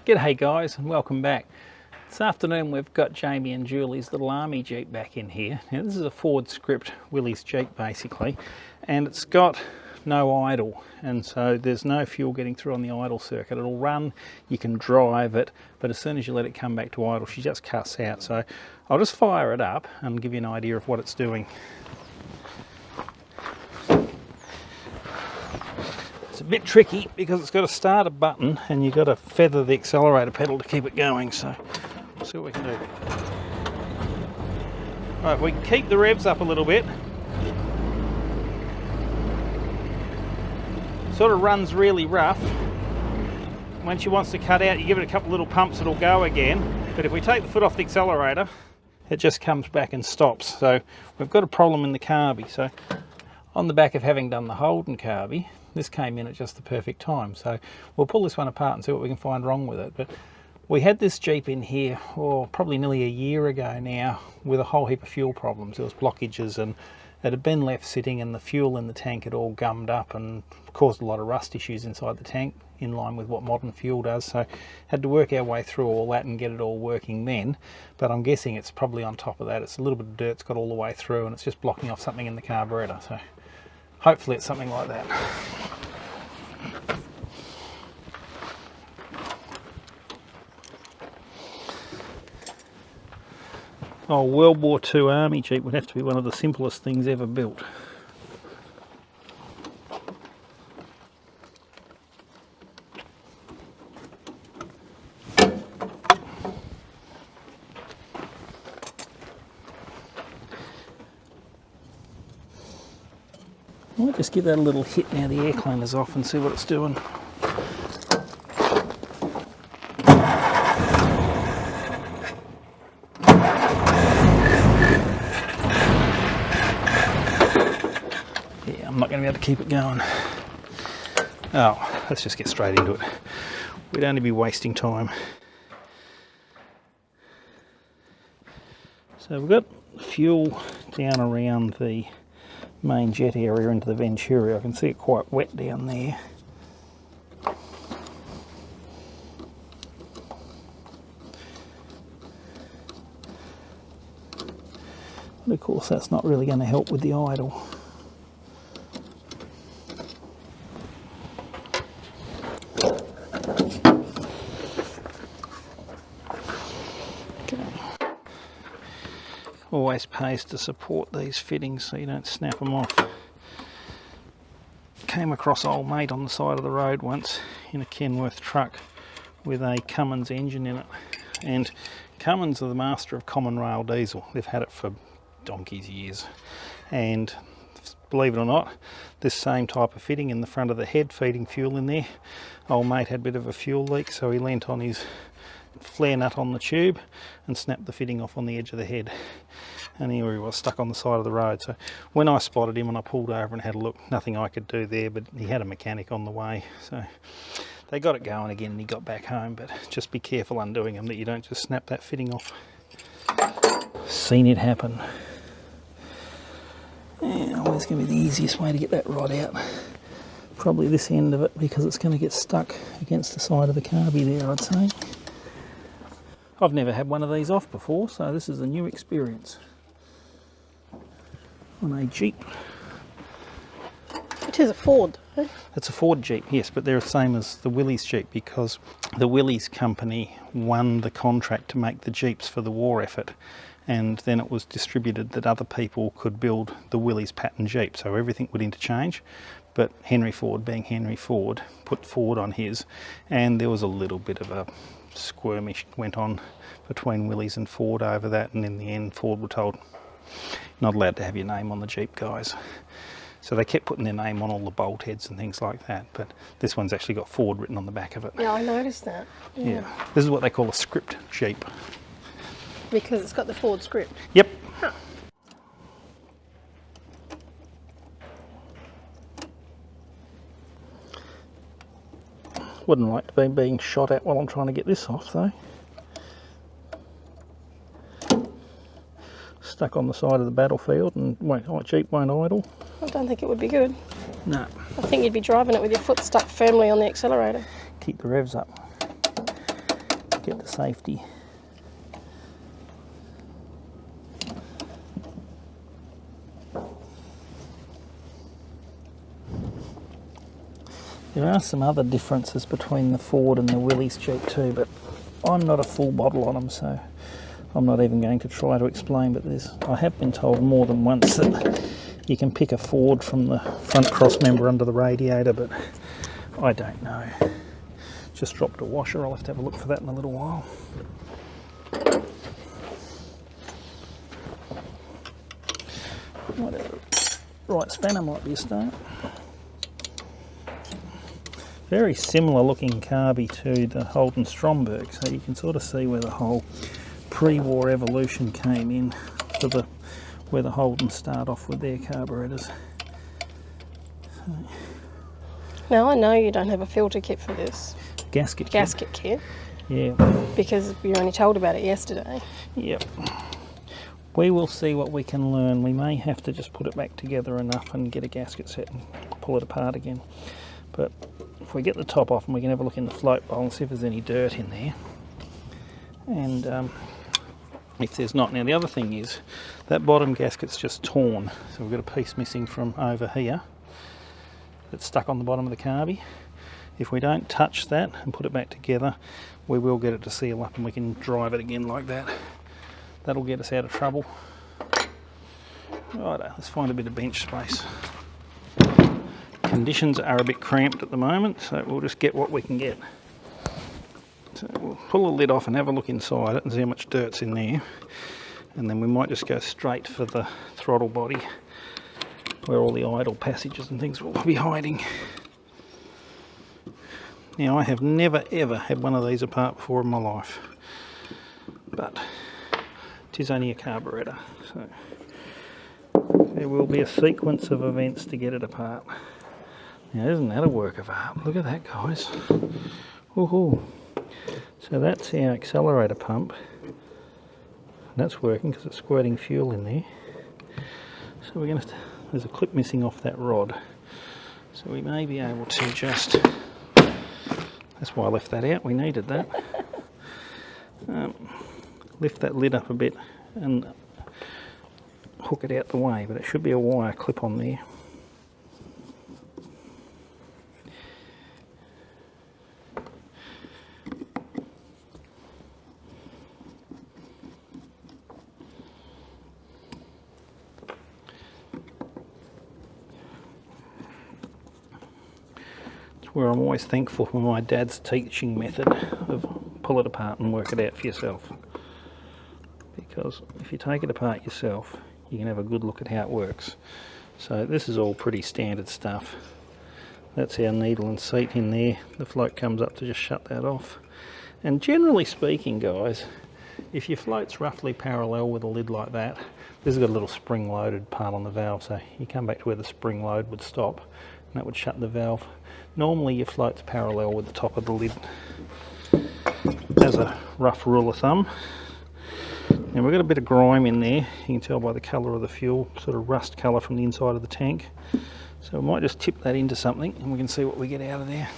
G'day guys and welcome back. This afternoon we've got Jamie and Julie's little army Jeep back in here. Now this is a Ford script Willys Jeep basically, and it's got no idle, and so there's no fuel getting through on the idle circuit. It'll run, you can drive it, but as soon as you let it come back to idle she just cuts out. So I'll just fire it up and give you an idea of what it's doing. It's a bit tricky because it's got a starter button and you've got to feather the accelerator pedal to keep it going, so we'll see what we can do. Right, if we can keep the revs up a little bit. Sort of runs really rough. When she wants to cut out, you give it a couple little pumps, it'll go again. But if we take the foot off the accelerator, it just comes back and stops. So we've got a problem in the carby. So on the back of having done the Holden carby, this came in at just the perfect time. So we'll pull this one apart and see what we can find wrong with it. But we had this Jeep in here, probably nearly a year ago now, with a whole heap of fuel problems. There was blockages and it had been left sitting and the fuel in the tank had all gummed up and caused a lot of rust issues inside the tank, in line with what modern fuel does. So had to work our way through all that and get it all working then. But I'm guessing it's probably on top of that. It's a little bit of dirt's got all the way through and it's just blocking off something in the carburettor. So hopefully it's something like that. Oh, World War II Army Jeep would have to be one of the simplest things ever built. I might just give that a little hit now the air cleaner's off and see what it's doing. I'm not going to be able to keep it going. Oh, let's just get straight into it. We'd only be wasting time. So we've got fuel down around the main jet area into the Venturi. I can see it quite wet down there. But of course that's not really going to help with the idle. Always pays to support these fittings so you don't snap them off. Came across old mate on the side of the road once in a Kenworth truck with a Cummins engine in it, and Cummins are the master of common rail diesel. They've had it for donkey's years, and believe it or not, this same type of fitting in the front of the head feeding fuel in there. Old mate had a bit of a fuel leak, so he leant on his flare nut on the tube and snapped the fitting off on the edge of the head, and here he was stuck on the side of the road. So when I spotted him and I pulled over and had a look, nothing I could do there, but he had a mechanic on the way, so they got it going again and he got back home. But just be careful undoing them, that you don't just snap that fitting off. Seen it happen. Yeah, always going to be the easiest way to get that rod out. Probably this end of it, because it's going to get stuck against the side of the carby there, I'd say. I've never had one of these off before, so this is a new experience on a Jeep. It is a Ford, eh? It's a Ford Jeep, yes, but they're the same as the Willys Jeep because the Willys company won the contract to make the Jeeps for the war effort, and then it was distributed that other people could build the Willys pattern Jeep, so everything would interchange. But Henry Ford, being Henry Ford, put Ford on his, and there was a little bit of a skirmish went on between Willys and Ford over that, and in the end Ford were told not allowed to have your name on the Jeep, guys. So they kept putting their name on all the bolt heads and things like that, but this one's actually got Ford written on the back of it. Yeah, I noticed that. Yeah. This is what they call a script Jeep. Because it's got the Ford script? Yep. Huh. Wouldn't like to be being shot at while I'm trying to get this off though. Stuck on the side of the battlefield and Jeep won't idle. I don't think it would be good. No. I think you'd be driving it with your foot stuck firmly on the accelerator. Keep the revs up. get the safety. There are some other differences between the Ford and the Willys Jeep too, but I'm not a full bottle on them, so I'm not even going to try to explain, but I have been told more than once that you can pick a Ford from the front cross member under the radiator, but I don't know. Just dropped a washer, I'll have to have a look for that in a little while. Whatever. Right spanner might be a start. Very similar looking carby to the Holden Stromberg, so you can sort of see where the whole pre-war evolution came in to where the Holdens start off with their carburettors. So, now I know you don't have a filter kit for this. Gasket kit. Yeah. Because you only told about it yesterday. Yep. We will see what we can learn. We may have to just put it back together enough and get a gasket set and pull it apart again. But if we get the top off and we can have a look in the float bowl and see if there's any dirt in there. And if there's not. Now the other thing is that bottom gasket's just torn. So we've got a piece missing from over here that's stuck on the bottom of the carby. If we don't touch that and put it back together, we will get it to seal up and we can drive it again like that. That'll get us out of trouble. Righto, let's find a bit of bench space. Conditions are a bit cramped at the moment, so we'll just get what we can get. So we'll pull the lid off and have a look inside it and see how much dirt's in there. And then we might just go straight for the throttle body, where all the idle passages and things will be hiding. Now, I have never ever had one of these apart before in my life, but it is only a carburettor, so there will be a sequence of events to get it apart. Now, isn't that a work of art? Look at that, guys. Woohoo! So that's our accelerator pump. That's working because it's squirting fuel in there. So we're going to. There's a clip missing off that rod, so we may be able to just. That's why I left that out. We needed that. Lift that lid up a bit and hook it out the way, but it should be a wire clip on there. Where I'm always thankful for my dad's teaching method of pull it apart and work it out for yourself, because if you take it apart yourself you can have a good look at how it works. So this is all pretty standard stuff. That's our needle and seat in there. The float comes up to just shut that off, and generally speaking, guys, if your float's roughly parallel with a lid like that, this has got a little spring loaded part on the valve, so you come back to where the spring load would stop and that would shut the valve. Normally your float's parallel with the top of the lid as a rough rule of thumb. Now we've got a bit of grime in there, you can tell by the colour of the fuel, sort of rust colour from the inside of the tank. So we might just tip that into something and we can see what we get out of there.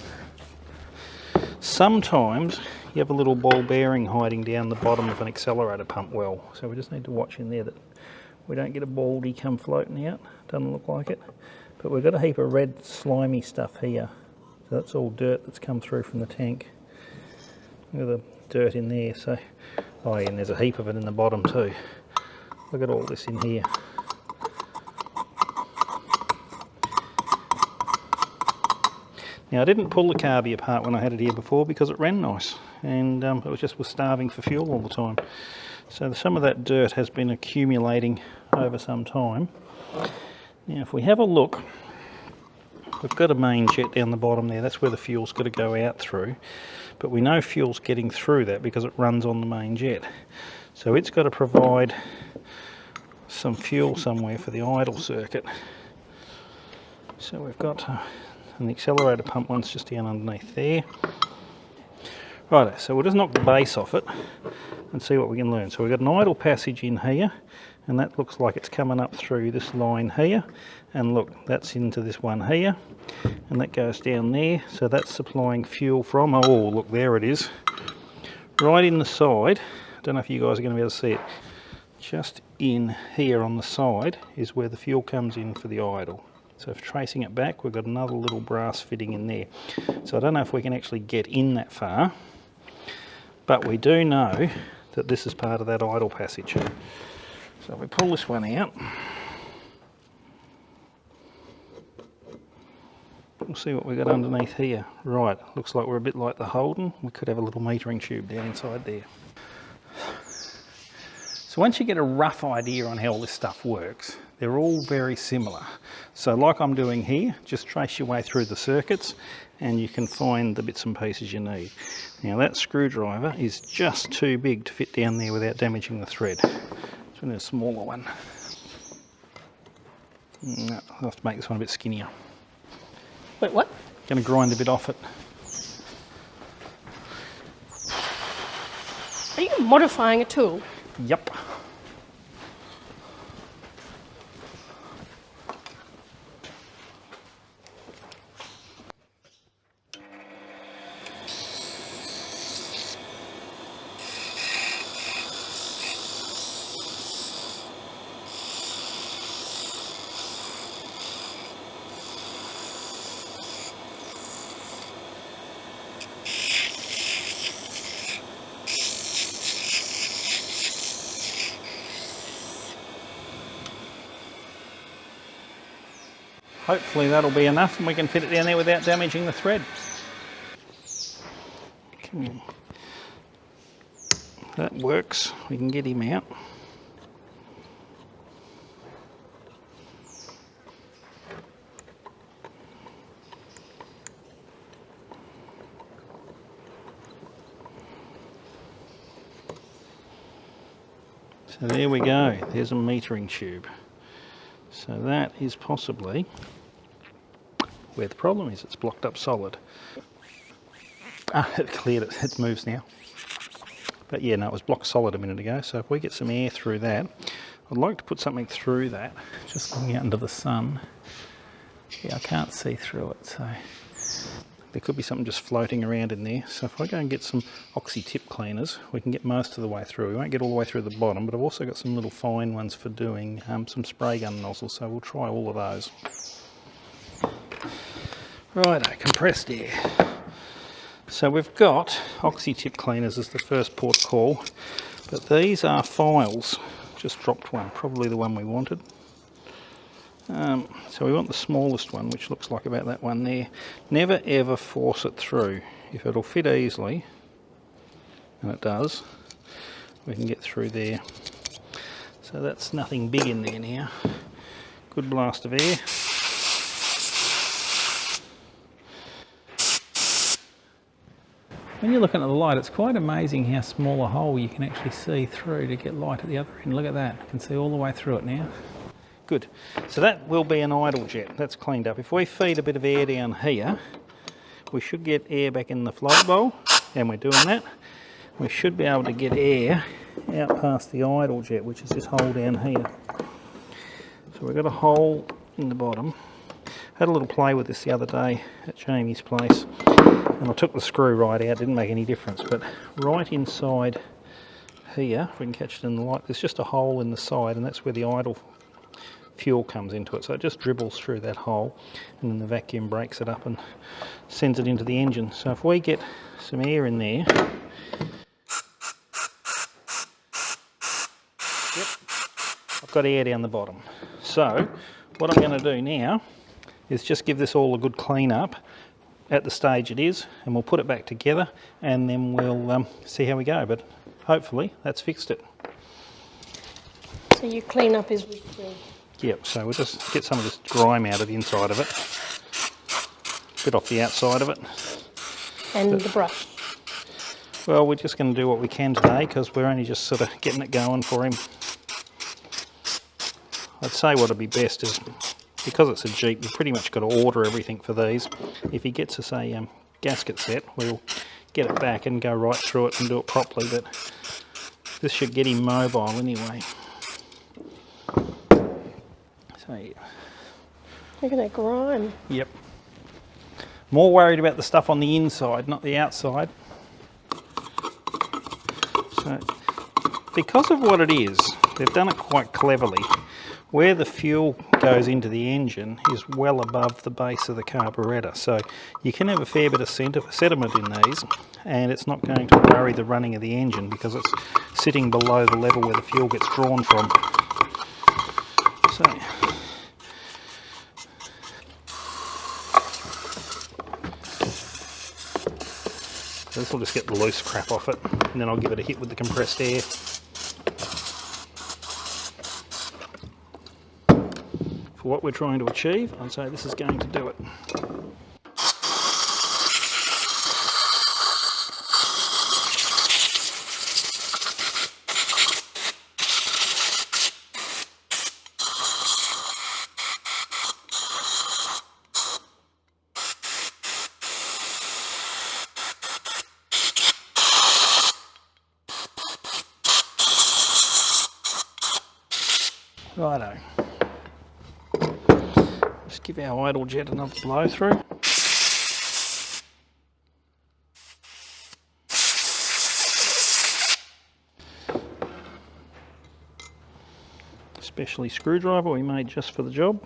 Sometimes you have a little ball bearing hiding down the bottom of an accelerator pump well, so we just need to watch in there that we don't get a baldy come floating out. Doesn't look like it, but we've got a heap of red slimy stuff here. So that's all dirt that's come through from the tank. Look at the dirt in there. So, oh yeah, and there's a heap of it in the bottom too. Look at all this in here. Now I didn't pull the carby apart when I had it here before because it ran nice, and it was starving for fuel all the time. So some of that dirt has been accumulating over some time. Now if we have a look, we've got a main jet down the bottom there. That's where the fuel's got to go out through, but we know fuel's getting through that because it runs on the main jet. So it's got to provide some fuel somewhere for the idle circuit. So we've got and the accelerator pump one's just down underneath there. Right, so we'll just knock the base off it and see what we can learn. So we've got an idle passage in here, and that looks like it's coming up through this line here, and look, that's into this one here, and that goes down there. So that's supplying fuel from, oh look, there it is, right in the side, I don't know if you guys are going to be able to see it, just in here on the side is where the fuel comes in for the idle. So if tracing it back, we've got another little brass fitting in there. So I don't know if we can actually get in that far, but we do know that this is part of that idle passage. So if we pull this one out, we'll see what we've got underneath here. Right, looks like we're a bit like the Holden. We could have a little metering tube down inside there. So once you get a rough idea on how all this stuff works, they're all very similar. So like I'm doing here, just trace your way through the circuits and you can find the bits and pieces you need. Now that screwdriver is just too big to fit down there without damaging the thread. So we need a smaller one. No, I'll have to make this one a bit skinnier. Wait, what? Going to grind a bit off it. Are you modifying a tool? Yep. Hopefully that'll be enough and we can fit it down there without damaging the thread. Okay. That works, we can get him out. So there we go, there's a metering tube. So that is possibly where the problem is. It's blocked up solid. Ah, it cleared it, it moves now. But yeah, no, it was blocked solid a minute ago. So if we get some air through that, I'd like to put something through that, just looking out into the sun. Yeah, I can't see through it, so there could be something just floating around in there. So if I go and get some oxy tip cleaners, we can get most of the way through. We won't get all the way through the bottom, but I've also got some little fine ones for doing some spray gun nozzles, so we'll try all of those. Righto, compressed air. So we've got oxy tip cleaners as the first port of call, but these are files. Just dropped one, probably the one we wanted. So we want the smallest one, which looks like about that one there. Never ever force it through. If it'll fit easily, and it does, we can get through there. So that's nothing big in there now. Good blast of air. When you're looking at the light, it's quite amazing how small a hole you can actually see through to get light at the other end. Look at that, I can see all the way through it now. Good, so that will be an idle jet, that's cleaned up. If we feed a bit of air down here, we should get air back in the float bowl, and we're doing that. We should be able to get air out past the idle jet, which is this hole down here. So we've got a hole in the bottom. Had a little play with this the other day at Jamie's place, and I took the screw right out, didn't make any difference, but right inside here, if we can catch it in the light, there's just a hole in the side, and that's where the idle fuel comes into it. So it just dribbles through that hole, and then the vacuum breaks it up and sends it into the engine. So if we get some air in there, yep, I've got air down the bottom. So what I'm going to do now is just give this all a good clean up at the stage it is, and we'll put it back together, and then we'll see how we go. But hopefully that's fixed it. So your clean up is with the... Yep, so we'll just get some of this grime out of the inside of it, a bit off the outside of it. And the brush. Well, we're just going to do what we can today, because we're only just sort of getting it going for him. I'd say what would be best is, because it's a Jeep, you've pretty much got to order everything for these. If he gets us a gasket set, we'll get it back and go right through it and do it properly, but this should get him mobile anyway. So, yeah. Look at that grime. Yep. More worried about the stuff on the inside, not the outside. So, because of what it is, they've done it quite cleverly. Where the fuel goes into the engine is well above the base of the carburettor, so you can have a fair bit of sediment in these, and it's not going to worry the running of the engine because it's sitting below the level where the fuel gets drawn from. So this will just get the loose crap off it, and then I'll give it a hit with the compressed air. For what we're trying to achieve, I'd say this is going to do it. Righto. Just give our idle jet another blow through. Especially screwdriver we made just for the job.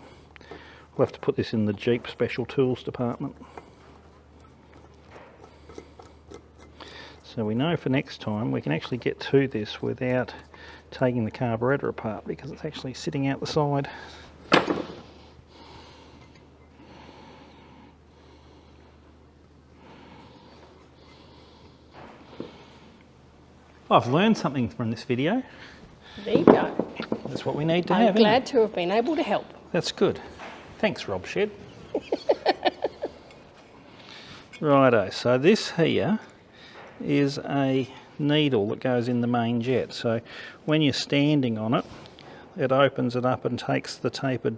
We'll have to put this in the Jeep special tools department. So we know for next time we can actually get to this without taking the carburettor apart because it's actually sitting out the side. I've learned something from this video. There you go. That's what we need to have. I'm glad to have been able to help. That's good. Thanks, Rob Shed. Righto, so this here is a needle that goes in the main jet. So when you're standing on it, it opens it up and takes the tapered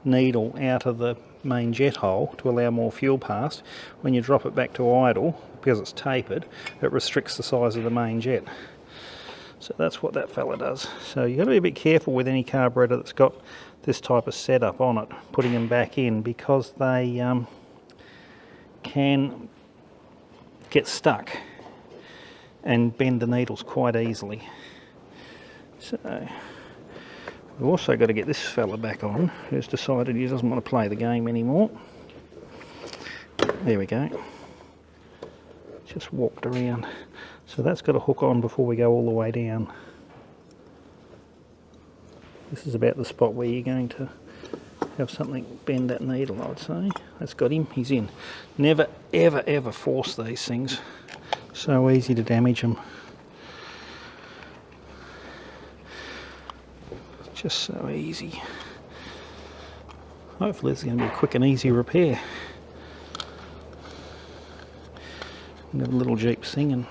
needle out of the main jet hole to allow more fuel past. When you drop it back to idle, because it's tapered, it restricts the size of the main jet. So that's what that fella does. So you've got to be a bit careful with any carburettor that's got this type of setup on it, putting them back in, because they can get stuck and bend the needles quite easily. So we've also got to get this fella back on, who's decided he doesn't want to play the game anymore. There we go. Just walked around. So that's got to hook on before we go all the way down. This is about the spot where you're going to have something bend that needle, I'd say. That's got him, he's in. Never ever ever force these things. So easy to damage them. Just so easy. Hopefully it's going to be a quick and easy repair. And have a little Jeep singing.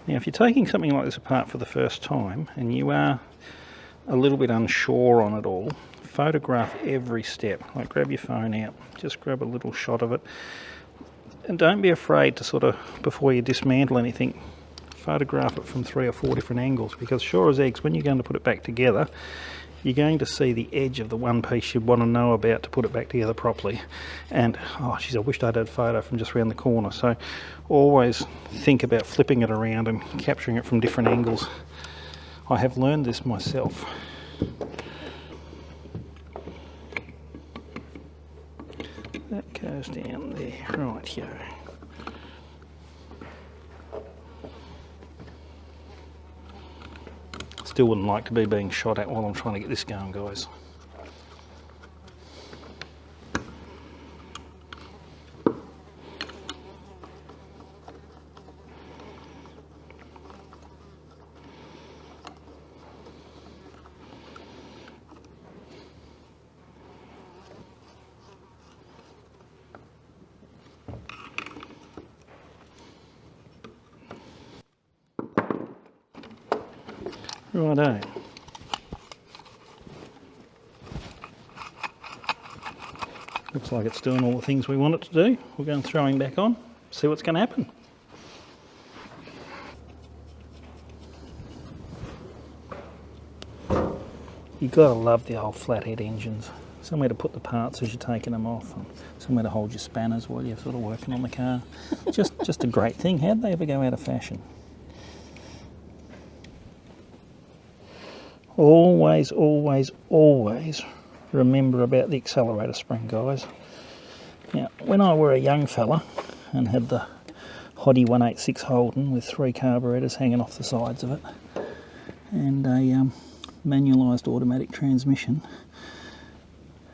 Now if you're taking something like this apart for the first time and you are a little bit unsure on it all, photograph every step. Like grab your phone out, just grab a little shot of it, and don't be afraid to sort of, before you dismantle anything, photograph it from 3 or 4 different angles, because sure as eggs, when you're going to put it back together, you're going to see the edge of the one piece you'd want to know about to put it back together properly. And oh geez, I wished I'd had a photo from just around the corner. So always think about flipping it around and capturing it from different angles. I have learned this myself. That goes down there, right here. Still wouldn't like to be being shot at while I'm trying to get this going, guys. Righto. Looks like it's doing all the things we want it to do. We're going to throw him back on, see what's going to happen. You've got to love the old flathead engines. It's somewhere to put the parts as you're taking them off, and somewhere to hold your spanners while you're sort of working on the car. Just a great thing. How'd they ever go out of fashion? Always, always, always remember about the accelerator spring, guys. Now, when I were a young fella and had the Hoddy 186 Holden with 3 carburettors hanging off the sides of it and a manualised automatic transmission,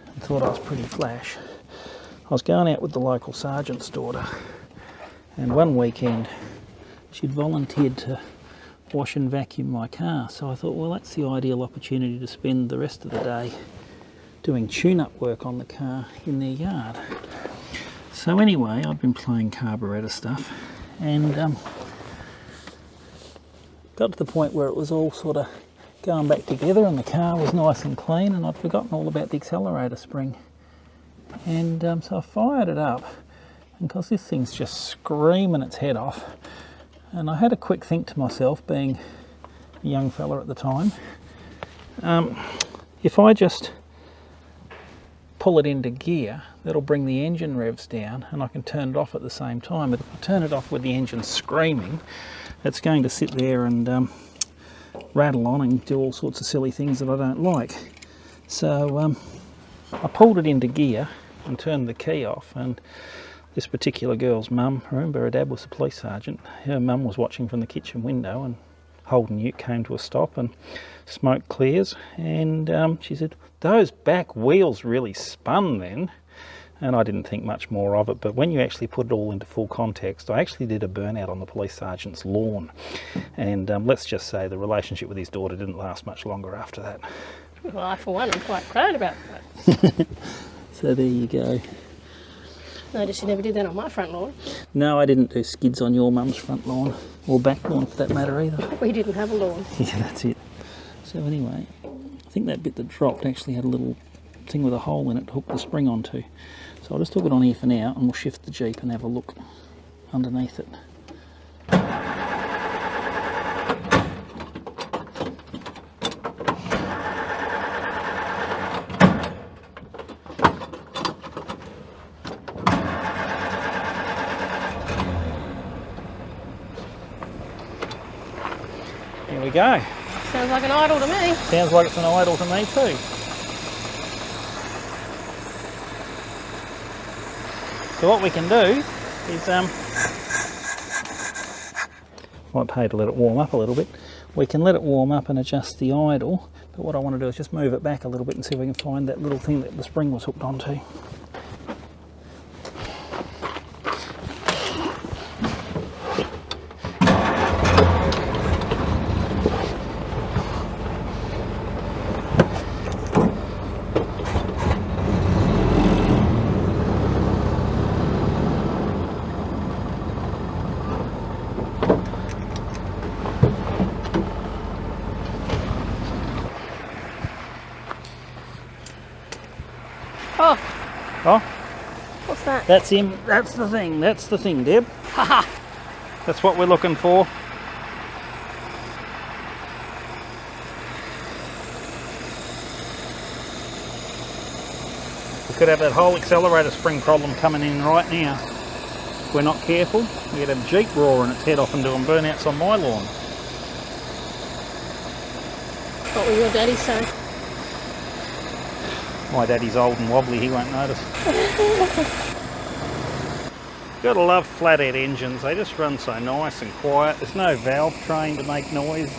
I thought I was pretty flash. I was going out with the local sergeant's daughter, and one weekend she'd volunteered to wash and vacuum my car, so I thought, well, that's the ideal opportunity to spend the rest of the day doing tune-up work on the car in their yard. So anyway, I'd been playing carburettor stuff and got to the point where it was all sort of going back together and the car was nice and clean, and I'd forgotten all about the accelerator spring. And so I fired it up, and because this thing's just screaming its head off, and I had a quick think to myself, being a young fella at the time, if I just pull it into gear, that'll bring the engine revs down and I can turn it off at the same time. But if I turn it off with the engine screaming, it's going to sit there and rattle on and do all sorts of silly things that I don't like. So I pulled it into gear and turned the key off, and this particular girl's mum, remember her dad was a police sergeant, her mum was watching from the kitchen window, and Holden Ute came to a stop and smoke clears, and she said, "Those back wheels really spun then." And I didn't think much more of it, but when you actually put it all into full context, I actually did a burnout on the police sergeant's lawn, and let's just say the relationship with his daughter didn't last much longer after that. Well, I for one am quite proud about that. So there you go. Notice you never did that on my front lawn. No, I didn't do skids on your mum's front lawn, or back lawn for that matter either. We didn't have a lawn. Yeah, that's it. So anyway, I think that bit that dropped actually had a little thing with a hole in it to hook the spring onto. So I'll just hook it on here for now, and we'll shift the Jeep and have a look underneath it. Here we go. Sounds like an idol to me. Sounds like it's an idol to me too. So what we can do is, might pay to let it warm up a little bit. We can let it warm up and adjust the idle, but what I want to do is just move it back a little bit and see if we can find that little thing that the spring was hooked onto. Oh, Oh, what's that? that's him. That's the thing. That's the thing, Deb. Haha. That's what we're looking for. We could have that whole accelerator spring problem coming in right now. If we're not careful, we could have Jeep roaring its head off and doing burnouts on my lawn. What will your daddy say? My daddy's old and wobbly, he won't notice. Gotta love flathead engines, they just run so nice and quiet. There's no valve train to make noise.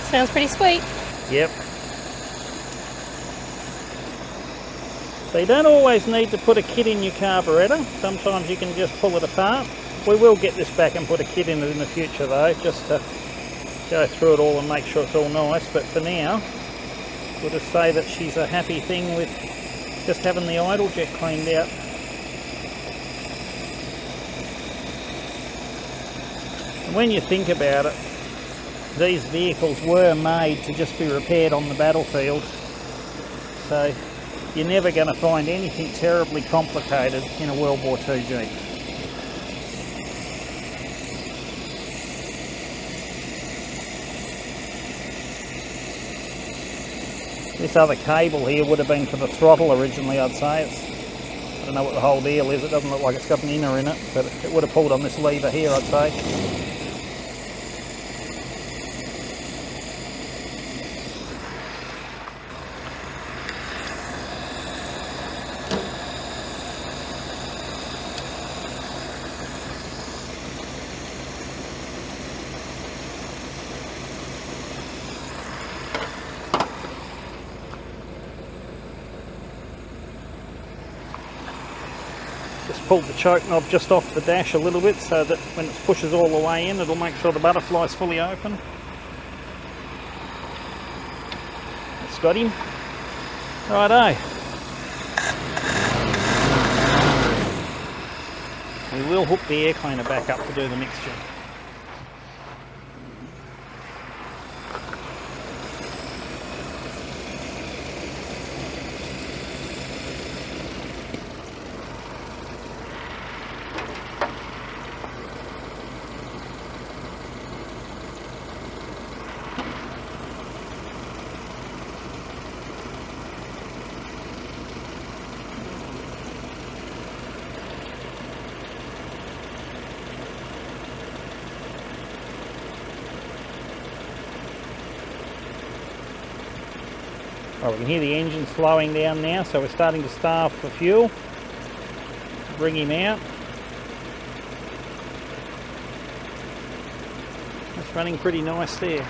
Sounds pretty sweet. Yep. So you don't always need to put a kit in your carburettor. Sometimes you can just pull it apart. We will get this back and put a kit in it in the future though, just to go through it all and make sure it's all nice. But for now, we'll just say that she's a happy thing with just having the idle jet cleaned out. And when you think about it, these vehicles were made to just be repaired on the battlefield, so you're never going to find anything terribly complicated in a World War II Jeep. This other cable here would have been for the throttle originally, I'd say. I don't know what the whole deal is. It doesn't look like it's got an inner in it, but it would have pulled on this lever here, I'd say. Just pulled the choke knob just off the dash a little bit so that when it pushes all the way in, it'll make sure the butterfly's fully open. That's got him. Righto. We will hook the air cleaner back up to do the mixture. Oh, we can hear the engine slowing down now, so we're starting to starve for fuel. Bring him out. That's running pretty nice there.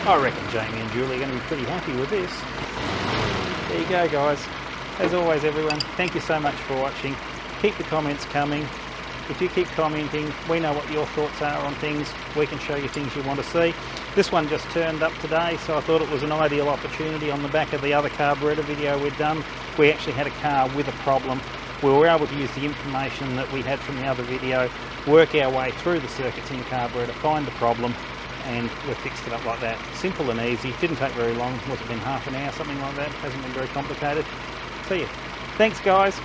I reckon Jamie and Julie are going to be pretty happy with this. There you go, guys. As always, everyone, thank you so much for watching. Keep the comments coming. If you keep commenting, we know what your thoughts are on things. We can show you things you want to see. This one just turned up today, so I thought it was an ideal opportunity. On the back of the other carburettor video we'd done, we actually had a car with a problem. We were able to use the information that we had from the other video, work our way through the circuits in the carburettor, find the problem, and we fixed it up like that. Simple and easy. Didn't take very long. Must have been half an hour, something like that. Hasn't been very complicated. See ya. Thanks, guys.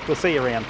We'll see you around.